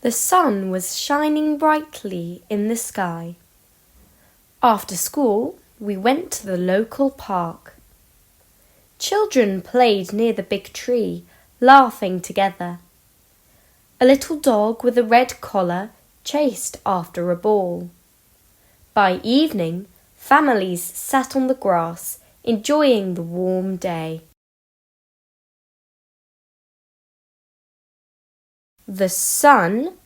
The sun was shining brightly in the sky. After school, we went to the local park. Children played near the big tree, laughing together. A little dog with a red collar chased after a ball. By evening, families sat on the grass, enjoying the warm day. The sun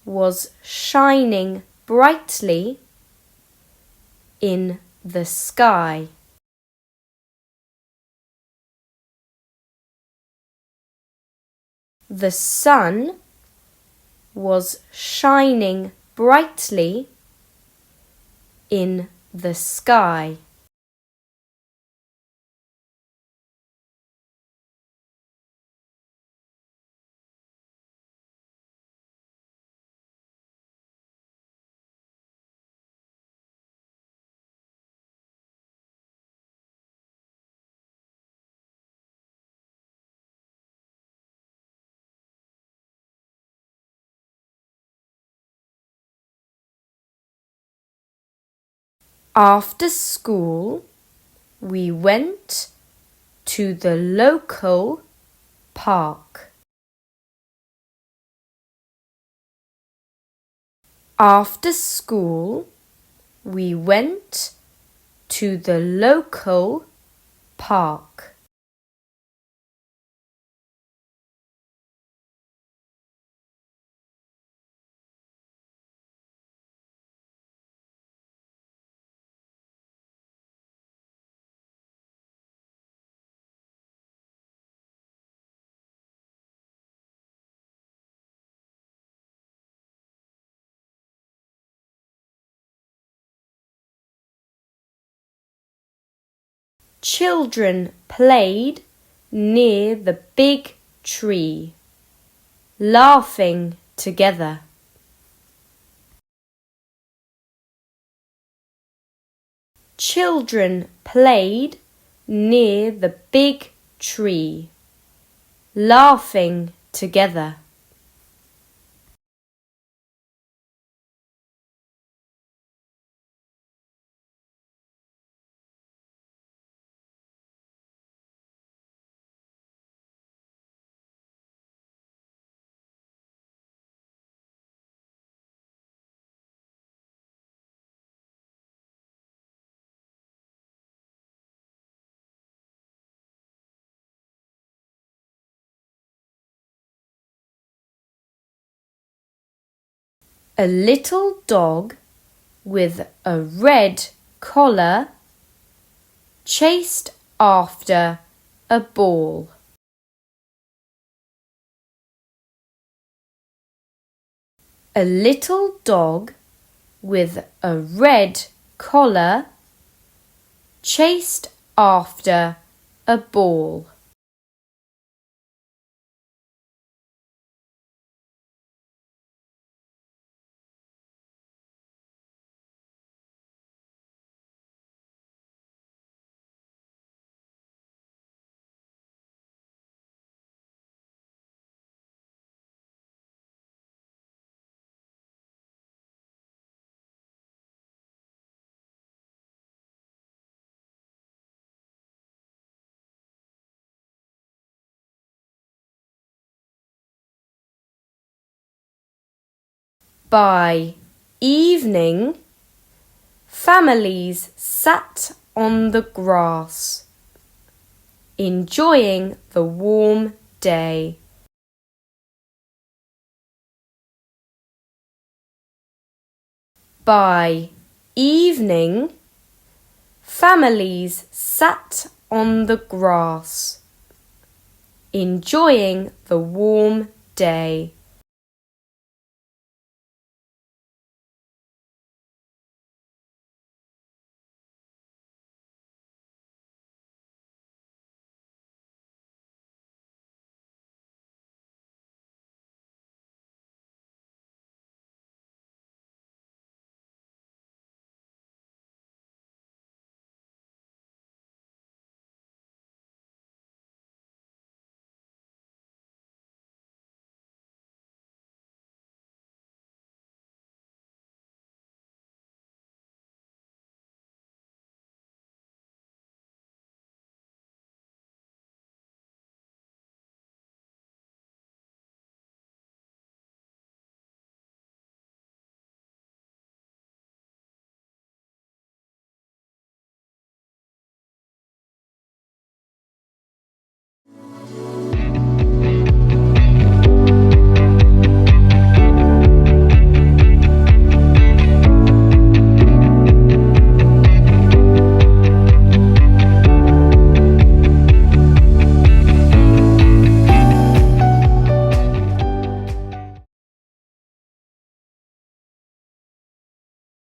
was shining brightly in the sky. The sun was shining brightly in the sky. After school, we went to the local park. After school, we went to the local park. Children played near the big tree, laughing together. Children played near the big tree, laughing together. A little dog with a red collar chased after a ball. A little dog with a red collar chased after a ball. By evening, families sat on the grass, enjoying the warm day. By evening, families sat on the grass, enjoying the warm day.